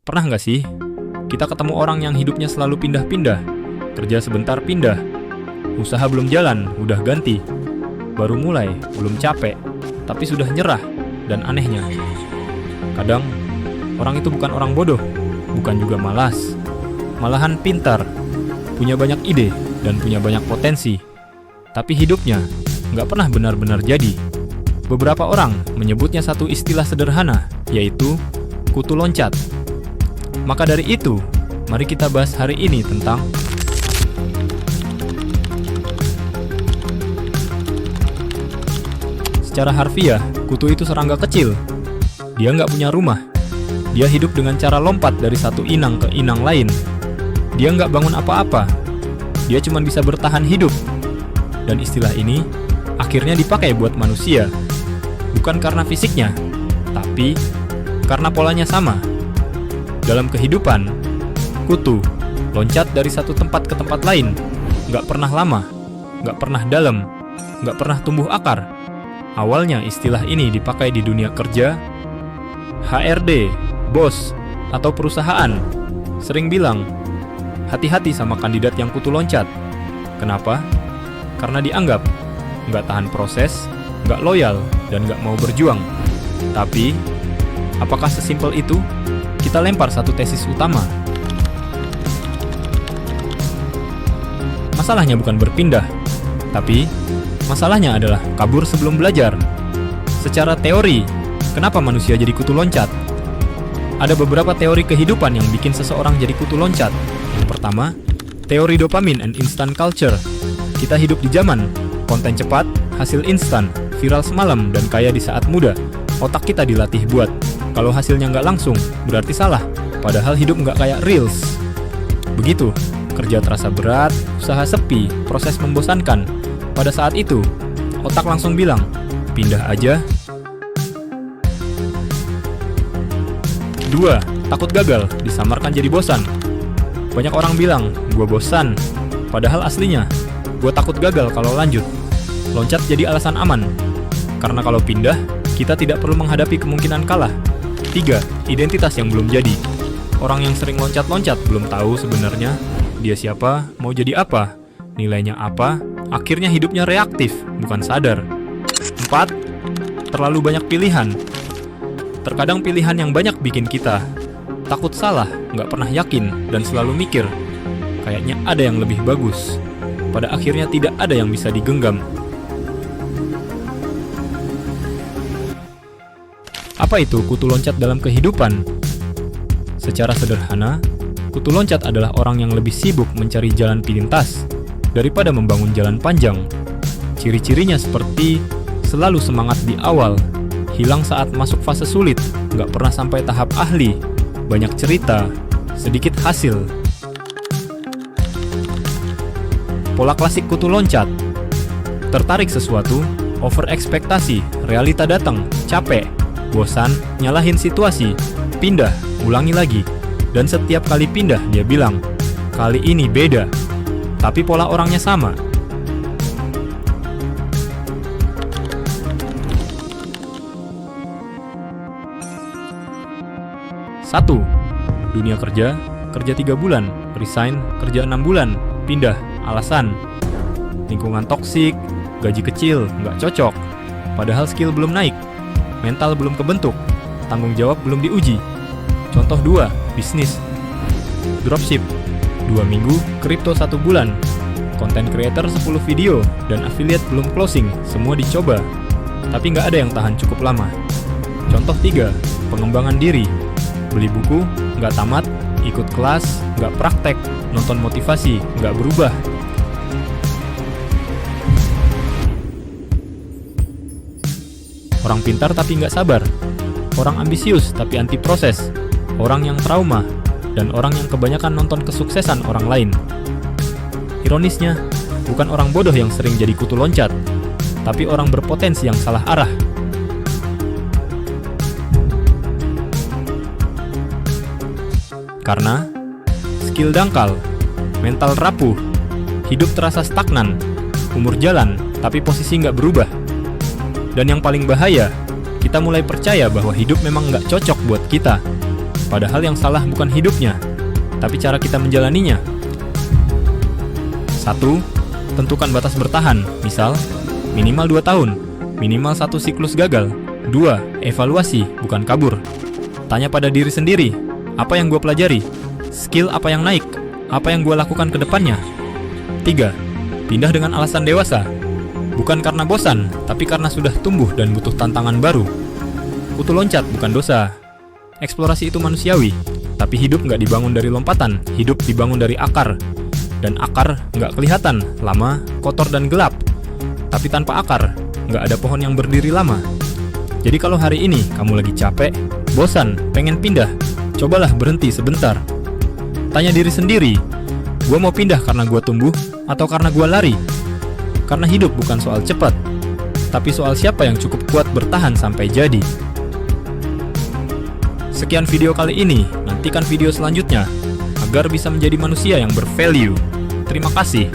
Pernah nggak sih, kita ketemu orang yang hidupnya selalu pindah-pindah, kerja sebentar pindah, usaha belum jalan, udah ganti, baru mulai, belum capek, tapi sudah nyerah, dan anehnya. Kadang, orang itu bukan orang bodoh, bukan juga malas, malahan pintar, punya banyak ide, dan punya banyak potensi. Tapi hidupnya nggak pernah benar-benar jadi. Beberapa orang menyebutnya satu istilah sederhana, yaitu kutu loncat. Maka dari itu, mari kita bahas hari ini tentang secara harfiah, kutu itu serangga kecil. Dia nggak punya rumah. Dia hidup dengan cara lompat dari satu inang ke inang lain. Dia nggak bangun apa-apa. Dia cuma bisa bertahan hidup. Dan istilah ini akhirnya dipakai buat manusia. Bukan karena fisiknya, tapi karena polanya sama. Dalam kehidupan, kutu loncat dari satu tempat ke tempat lain, nggak pernah lama, nggak pernah dalam, nggak pernah tumbuh akar. Awalnya istilah ini dipakai di dunia kerja, HRD, bos, atau perusahaan. Sering bilang, hati-hati sama kandidat yang kutu loncat. Kenapa? Karena dianggap nggak tahan proses, nggak loyal, dan nggak mau berjuang. Tapi, apakah sesimpel itu? Kita lempar satu tesis utama. Masalahnya bukan berpindah, tapi masalahnya adalah kabur sebelum belajar. Secara teori, kenapa manusia jadi kutu loncat? Ada beberapa teori kehidupan yang bikin seseorang jadi kutu loncat. Yang pertama, teori dopamin and instant culture. Kita hidup di zaman konten cepat, hasil instan, viral semalam, dan kaya di saat muda. Otak kita dilatih buat, kalau hasilnya nggak langsung, berarti salah. Padahal hidup nggak kayak reels. Begitu, kerja terasa berat, usaha sepi, proses membosankan. Pada saat itu, otak langsung bilang, pindah aja. 2. Takut gagal, disamarkan jadi bosan. Banyak orang bilang, gua bosan. Padahal aslinya, gua takut gagal kalau lanjut. Loncat jadi alasan aman. Karena kalau pindah, kita tidak perlu menghadapi kemungkinan kalah. 3. Identitas yang belum jadi. Orang yang sering loncat-loncat belum tahu sebenarnya dia siapa, mau jadi apa, nilainya apa, akhirnya hidupnya reaktif, bukan sadar. 4. Terlalu banyak pilihan. Terkadang pilihan yang banyak bikin kita takut salah, nggak pernah yakin, dan selalu mikir, kayaknya ada yang lebih bagus. Pada akhirnya tidak ada yang bisa digenggam. Apa itu kutu loncat dalam kehidupan? Secara sederhana, kutu loncat adalah orang yang lebih sibuk mencari jalan pintas daripada membangun jalan panjang. Ciri-cirinya seperti selalu semangat di awal, hilang saat masuk fase sulit, nggak pernah sampai tahap ahli, banyak cerita, sedikit hasil. Pola klasik kutu loncat: tertarik sesuatu, over ekspektasi, realita datang, capek, bosan, nyalahin situasi, pindah, ulangi lagi. Dan setiap kali pindah dia bilang, kali ini beda. Tapi pola orangnya sama. Satu, dunia kerja 3 bulan, resign, kerja 6 bulan, pindah, alasan lingkungan toksik, gaji kecil, nggak cocok, padahal skill belum naik, mental belum kebentuk, tanggung jawab belum diuji. Contoh 2, bisnis. Dropship, 2 minggu, kripto 1 bulan, content creator 10 video, dan affiliate belum closing, semua dicoba. Tapi nggak ada yang tahan cukup lama. Contoh 3, pengembangan diri. Beli buku, nggak tamat, ikut kelas, nggak praktek, nonton motivasi, nggak berubah. Orang pintar tapi nggak sabar, orang ambisius tapi anti proses, orang yang trauma, dan orang yang kebanyakan nonton kesuksesan orang lain. Ironisnya, bukan orang bodoh yang sering jadi kutu loncat, tapi orang berpotensi yang salah arah. Karena skill dangkal, mental rapuh, hidup terasa stagnan, umur jalan tapi posisi nggak berubah. Dan yang paling bahaya, kita mulai percaya bahwa hidup memang nggak cocok buat kita. Padahal yang salah bukan hidupnya, tapi cara kita menjalaninya. 1. Tentukan batas bertahan, misal minimal 2 tahun, minimal 1 siklus gagal. 2. Evaluasi, bukan kabur. Tanya pada diri sendiri, apa yang gue pelajari? Skill apa yang naik? Apa yang gue lakukan ke depannya? 3. Pindah dengan alasan dewasa. Bukan karena bosan, tapi karena sudah tumbuh dan butuh tantangan baru. Kutu loncat bukan dosa. Eksplorasi itu manusiawi, tapi hidup nggak dibangun dari lompatan, hidup dibangun dari akar. Dan akar nggak kelihatan, lama, kotor dan gelap. Tapi tanpa akar, nggak ada pohon yang berdiri lama. Jadi kalau hari ini kamu lagi capek, bosan, pengen pindah, cobalah berhenti sebentar. Tanya diri sendiri, gue mau pindah karena gue tumbuh atau karena gue lari? Karena hidup bukan soal cepat, tapi soal siapa yang cukup kuat bertahan sampai jadi. Sekian video kali ini, nantikan video selanjutnya agar bisa menjadi manusia yang bervalue. Terima kasih.